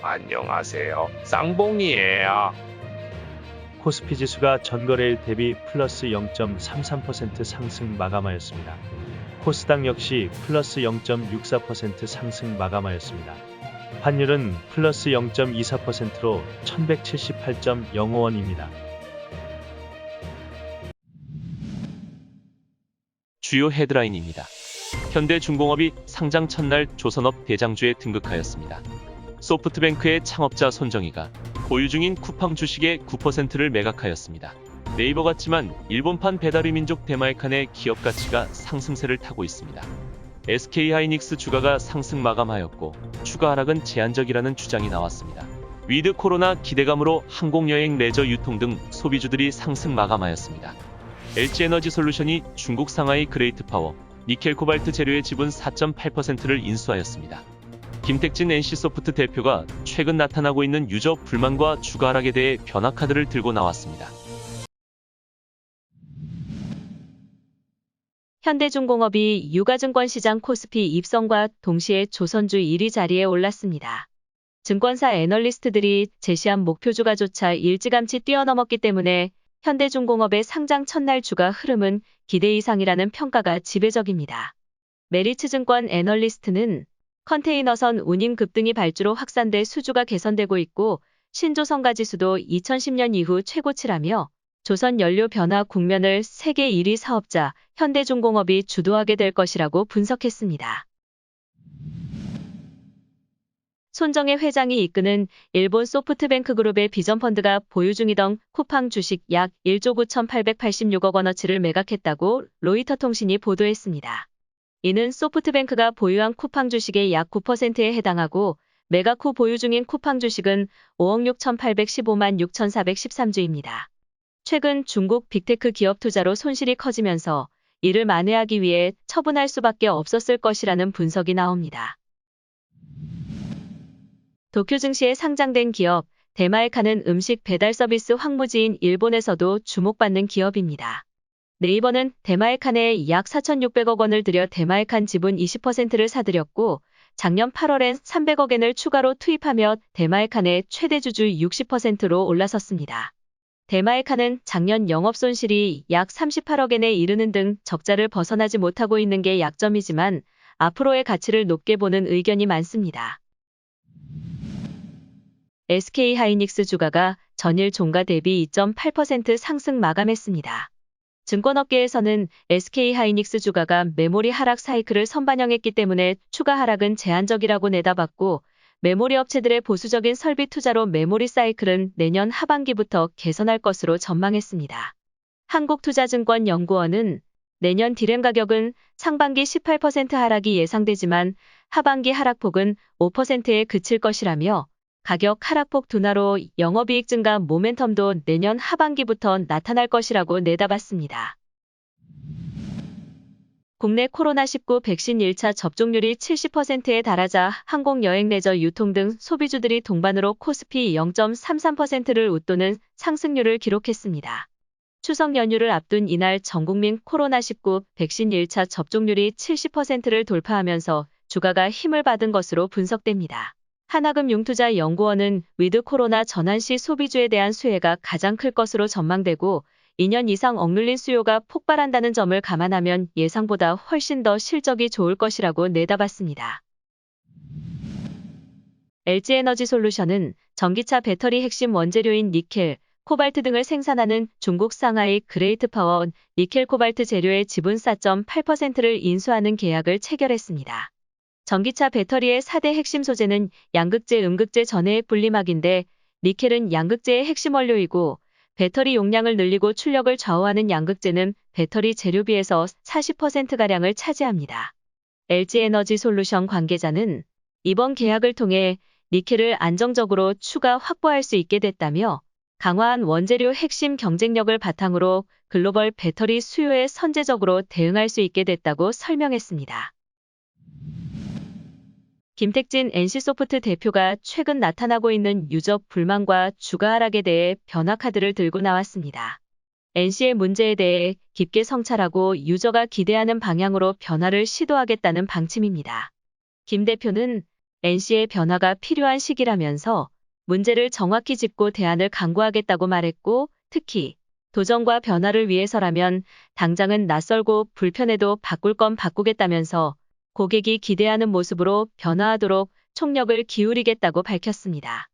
안녕하세요. 쌍봉이에요. 코스피 지수가 전거래일 대비 플러스 0.33% 상승 마감하였습니다. 코스닥 역시 플러스 0.64% 상승 마감하였습니다. 환율은 플러스 0.24%로 1178.05원입니다. 주요 헤드라인입니다. 현대중공업이 상장 첫날 조선업 대장주에 등극하였습니다. 소프트뱅크의 창업자 손정희가 보유 중인 쿠팡 주식의 9%를 매각하였습니다. 네이버 같지만 일본판 배달의민족 대마에칸의 기업 가치가 상승세를 타고 있습니다. SK하이닉스 주가가 상승 마감하였고 추가 하락은 제한적이라는 주장이 나왔습니다. 위드 코로나 기대감으로 항공여행, 레저, 유통 등 소비주들이 상승 마감하였습니다. LG에너지솔루션이 중국 상하이 그레이트파워, 니켈 코발트 재료의 지분 4.8%를 인수하였습니다. 김택진 NC소프트 대표가 최근 나타나고 있는 유저 불만과 주가 하락에 대해 변화 카드를 들고 나왔습니다. 현대중공업이 유가증권시장 코스피 입성과 동시에 조선주 1위 자리에 올랐습니다. 증권사 애널리스트들이 제시한 목표주가조차 일찌감치 뛰어넘었기 때문에 현대중공업의 상장 첫날 주가 흐름은 기대 이상이라는 평가가 지배적입니다. 메리츠증권 애널리스트는 컨테이너선 운임 급등이 발주로 확산돼 수주가 개선되고 있고 신조선가 지수도 2010년 이후 최고치라며 조선 연료 변화 국면을 세계 1위 사업자 현대중공업이 주도하게 될 것이라고 분석했습니다. 손정혜 회장이 이끄는 일본 소프트뱅크 그룹의 비전펀드가 보유 중이던 쿠팡 주식 약 1조 9,886억 원어치를 매각했다고 로이터 통신이 보도했습니다. 이는 소프트뱅크가 보유한 쿠팡 주식의 약 9%에 해당하고 매각 후 보유 중인 쿠팡 주식은 5억 6,815만 6,413주입니다. 최근 중국 빅테크 기업 투자로 손실이 커지면서 이를 만회하기 위해 처분할 수밖에 없었을 것이라는 분석이 나옵니다. 도쿄 증시에 상장된 기업 대마에칸은 음식 배달 서비스 황무지인 일본에서도 주목받는 기업입니다. 네이버는 대마에칸에 약 4,600억 원을 들여 대마에칸 지분 20%를 사들였고 작년 8월엔 300억엔을 추가로 투입하며 대마에칸의 최대 주주 60%로 올라섰습니다. 대마에칸은 작년 영업손실이 약 38억엔에 이르는 등 적자를 벗어나지 못하고 있는 게 약점이지만 앞으로의 가치를 높게 보는 의견이 많습니다. SK하이닉스 주가가 전일 종가 대비 2.8% 상승 마감했습니다. 증권업계에서는 SK하이닉스 주가가 메모리 하락 사이클을 선반영했기 때문에 추가 하락은 제한적이라고 내다봤고 메모리 업체들의 보수적인 설비 투자로 메모리 사이클은 내년 하반기부터 개선할 것으로 전망했습니다. 한국투자증권연구원은 내년 디램 가격은 상반기 18% 하락이 예상되지만 하반기 하락폭은 5%에 그칠 것이라며 가격 하락폭 둔화로 영업이익 증가 모멘텀도 내년 하반기부터 나타날 것이라고 내다봤습니다. 국내 코로나19 백신 1차 접종률이 70%에 달하자 항공, 여행, 레저, 유통 등 소비주들이 동반으로 코스피 0.33%를 웃도는 상승률을 기록했습니다. 추석 연휴를 앞둔 이날 전국민 코로나19 백신 1차 접종률이 70%를 돌파하면서 주가가 힘을 받은 것으로 분석됩니다. 하나금융투자연구원은 위드 코로나 전환 시 소비주에 대한 수혜가 가장 클 것으로 전망되고 2년 이상 억눌린 수요가 폭발한다는 점을 감안하면 예상보다 훨씬 더 실적이 좋을 것이라고 내다봤습니다. LG에너지솔루션은 전기차 배터리 핵심 원재료인 니켈, 코발트 등을 생산하는 중국 상하이 그레이트파워 니켈 코발트 재료의 지분 4.8%를 인수하는 계약을 체결했습니다. 전기차 배터리의 4대 핵심 소재는 양극재, 음극재, 전해의 분리막인데 니켈은 양극재의 핵심 원료이고 배터리 용량을 늘리고 출력을 좌우하는 양극재는 배터리 재료비에서 40%가량을 차지합니다. LG에너지솔루션 관계자는 이번 계약을 통해 니켈을 안정적으로 추가 확보할 수 있게 됐다며 강화한 원재료 핵심 경쟁력을 바탕으로 글로벌 배터리 수요에 선제적으로 대응할 수 있게 됐다고 설명했습니다. 김택진 NC소프트 대표가 최근 나타나고 있는 유저 불만과 주가 하락에 대해 변화 카드를 들고 나왔습니다. NC의 문제에 대해 깊게 성찰하고 유저가 기대하는 방향으로 변화를 시도하겠다는 방침입니다. 김 대표는 NC의 변화가 필요한 시기라면서 문제를 정확히 짚고 대안을 강구하겠다고 말했고, 특히 도전과 변화를 위해서라면 당장은 낯설고 불편해도 바꿀 건 바꾸겠다면서 고객이 기대하는 모습으로 변화하도록 총력을 기울이겠다고 밝혔습니다.